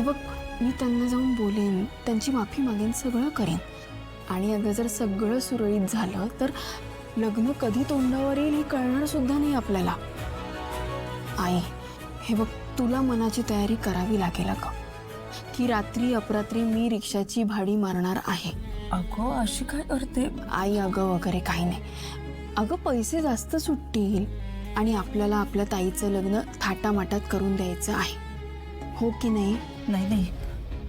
बघ, मी त्यांना जाऊन बोलेन, त्यांची माफी मागेन, सगळं करेन. आणि अगं जर सगळं सुरळीत झालं तर लग्न कधी तोंडावर येईल हे कळणार सुद्धा नाही आपल्याला. आई, हे बघ, तुला मनाची तयारी करावी लागेल अगं, की रात्री अपरात्री मी रिक्षाची भाडी मारणार आहे. अगं अशी काय करते आई? अगं वगैरे काही नाही. अगं पैसे जास्त सुटतील आणि आपल्याला आपल्या ताईचं लग्न थाटामाटात करून द्यायचं आहे, हो की नाही? नाही नाही,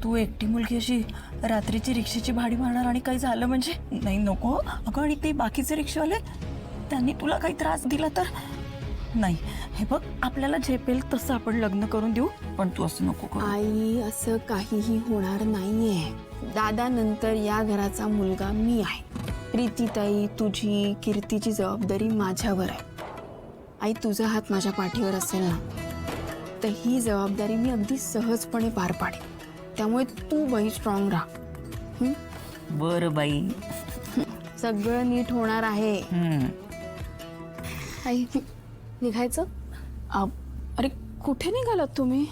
तू एकटी मुलगी अशी रात्रीची रिक्षाची भाडी मारणार आणि काही झालं म्हणजे? नाही नको अगं. आणि ते बाकीचे रिक्षावाले, त्यांनी तुला काही त्रास दिला तर? नाही, हे बघ, आपल्याला झेपेल तसं आपण लग्न करून देऊ, पण तू असं नको करू. आई, असं काहीही होणार नाहीये. दादा नंतर या घराचा मुलगा मी आहे. प्रीतीताई, तुझी, कीर्तीची जबाबदारी माझ्यावर आहे. आई, तुझा हात माझ्या पाठीवर असेल ना तर ही जबाबदारी मी अगदी सहजपणे पार पाडेन. त्यामुळे तू बाई स्ट्रॉंग राहा. बरं बाई, सगळं नीट होणार आहे. आई, निघायचं? अरे कुठे निघालात तुम्ही?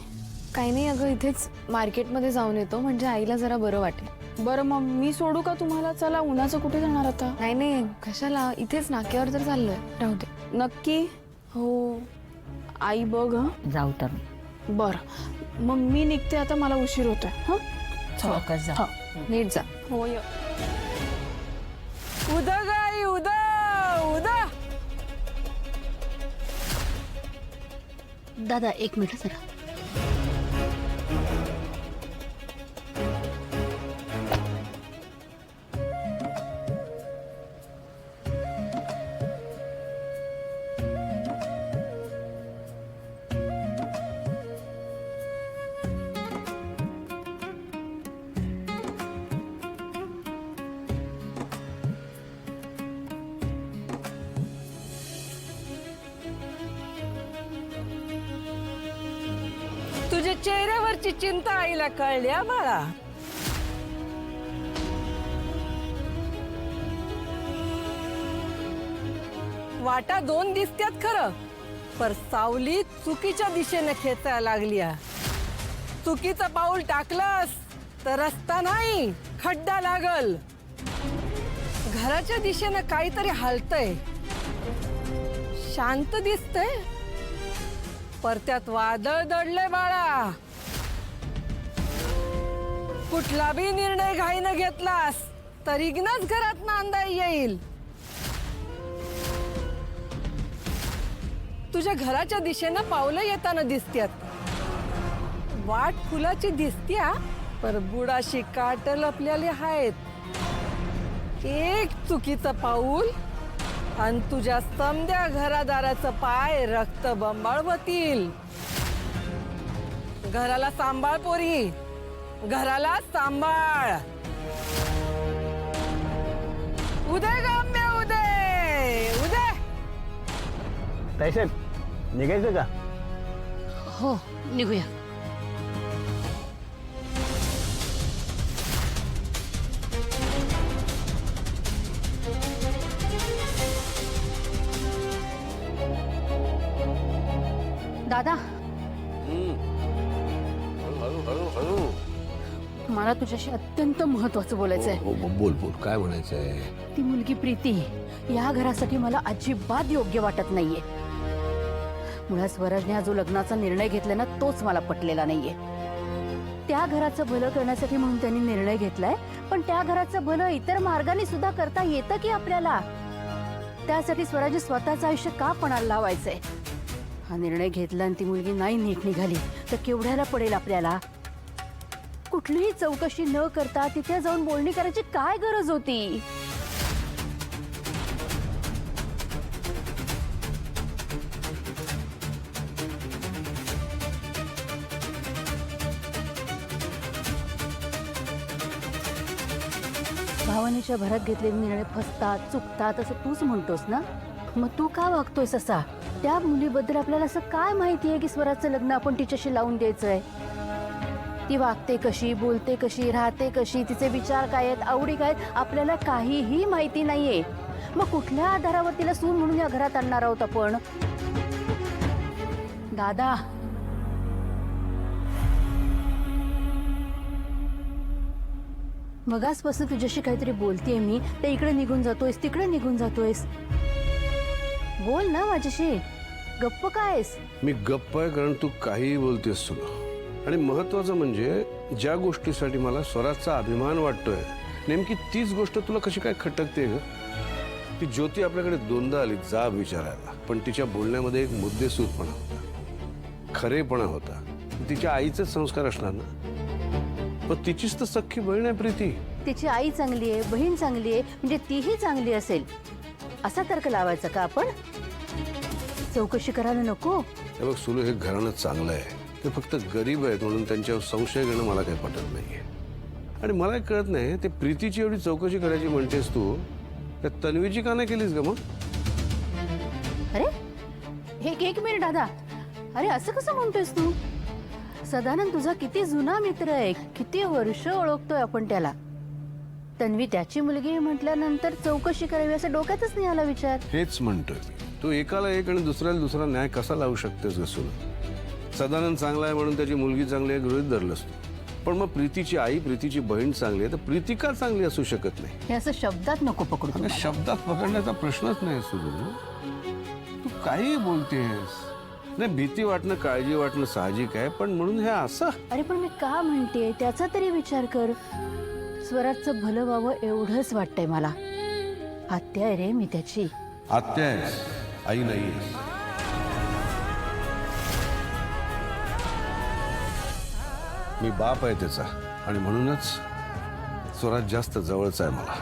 काही नाही अगं, इथेच मार्केटमध्ये जाऊन येतो, म्हणजे आईला जरा बरं वाटेल. बरं मग मी सोडू का तुम्हाला? चला, उन्हाचं कुठे जाणार आता? नाही नाही, कशाला, इथेच नाक्यावर तर चाललोय. राहू दे. नक्की? हो. आई बघ. हं, जाऊ तर. बरं मग मी निघते आता, मला उशीर होतोय. हं, चौकस जा. नीट जा. हो. उदा गाई उदा उदा. दादा एक मिनिट जरा. तुझ्या चेहऱ्यावरची चिंता आईला कळली हा बाळा. वाटा दोन दिसत्यात खरं, पर सावली चुकीच्या दिशेने खेचायला लागली. चुकीचं पाऊल टाकलंस तर रस्ता नाही, खड्डा लागल. घराच्या दिशेने काहीतरी हालतंय, शांत दिसतंय, पर त्यात वादळ दडलंय बाळा. कुठला बी निर्णय घाईनं घेतलास तर इग्नच घरात नांदा येईल. तुझ्या घराच्या दिशेनं पावलं येताना दिसत्यात. वाट फुलाची दिसत्या, पर बुडाशी काट लपलेली आहेत. एक चुकीचं पाऊल आणि तुझ्या समद्या घरादाराचं पाय रक्त बंबाळ होतील. घराला सांभाळ पोरी, घराला सांभाळ. उदय गाम्य उदय उदय. ताईसाहेब, निघायचं का? हो, निघूया. दादा, मला तुझ्याशी अत्यंत महत्वाचं बोलायचं आहे. हो, बोल बोल, काय म्हणायचंय? ती मुलगी प्रीती या घरासाठी मला अजिबात योग्य वाटत नाहीये. मुळात स्वराजने हा जो लग्नाचा निर्णय घेतलाय ना, तोच मला पटलेला नाहीये. त्या घराचं भलं करण्यासाठी म्हणून त्यांनी निर्णय घेतलाय, पण त्या घराचं भलं इतर मार्गाने सुद्धा करता येतं की आपल्याला. त्यासाठी स्वराजने स्वतःचं आयुष्य का पणाला लावायचंय? हा निर्णय घेतला आणि ती मुलगी नाही नीट निघाली तर केवढ्याला पडेल आपल्याला? कुठलीही चौकशी न करता तिथे जाऊन बोलणी करायची काय गरज होती? भावनेच्या भरात घेतलेले निर्णय फसतात, चुकतात असं तूच म्हणतोस ना? मग तू का वागतोयस असा? त्या मुलीबद्दल आपल्याला असं काय माहिती आहे की स्वराचं लग्न आपण तिच्याशी लावून द्यायचंय? ती वागते कशी, बोलते कशी, राहते कशी, तिचे विचार काय आहेत, आवडी काय आहेत, आपल्याला काहीही माहिती नाहीये. मग कुठल्या आधारावर तिला सून म्हणून या घरात आणणार आहोत आपण? दादा, मगासपासून तुझ्याशी काहीतरी बोलतेय मी, ते इकडे निघून जातोयस, तिकडे निघून जातोयस. बोल ना माझ्याशी, गप्प कायस? मी गप्प आहे कारण तू काहीही बोलतेस तुला. आणि महत्वाचं म्हणजे ज्या गोष्टीसाठी मला स्वराजचा अभिमान वाटतोय, नेमकी तीच गोष्ट तुला कशी काय खटकते ग? ती ज्योती आपल्याकडे दोनदा आली जाब विचारायला, पण तिच्या बोलण्यामध्ये एक मुद्देसूदपणा होता, खरेपणा होता. तिच्या आईचे संस्कार असणार ना, पण तिचीच तर सख्खी बहीण आहे प्रीती. तिची आई चांगली आहे, बहीण चांगली आहे, म्हणजे तीही चांगली असेल असा तर्क लावायचा का आपण? चौकशी करायला नको? हे बघ सुलू, हे घराणं चांगलं आहे, ते फक्त गरीब आहेत म्हणून त्यांच्यावर संशय घेणं मला काही पटत नाहीये. आणि मला कळत नाही, ते प्रीतीची एवढी चौकशी करायची म्हणतेस तू, त्या तन्वीची का नाही केलीस ग मग? अरे एक मिनिट दादा, अरे असं कसं म्हणतोयस तू? सदानंद तुझा किती जुना मित्र आहे, किती वर्ष ओळखतोय आपण त्याला. तन्वी त्याची मुलगी म्हटल्यानंतर चौकशी करावी असं डोक्यातच नाही आला विचार. हेच म्हणतोय मी, तू एकाला एक आणि दुसऱ्याला दुसरा न्याय कसा लावू शकतेस ग सुलू? सदानंद चांगला आहे म्हणून त्याची मुलगी चांगली आहे गृहीत धरलंस तू, पण मग प्रीतीची आई, प्रीतीची बहीण चांगली आहे तर प्रीती का चांगली असू शकत नाही? हे असं शब्दात नको पकडू तू. अगं, शब्दात पकडण्याचा प्रश्नच नाही सुरू. तू काही बोलतेस. नाही, भीती वाटणं, काळजी वाटणं साहजिक आहे, पण म्हणून हे असं? अरे पण मी का म्हणते त्याचा तरी विचार कर. स्वराजचं भलं व्हावं एवढंच वाटतंय मला. आत्या आहे रे मी त्याची. आत्या आहेस, आई नाहीयेस. मी बाप आहे त्याचा, आणि म्हणूनच स्वराज जास्त जवळचा आहे मला.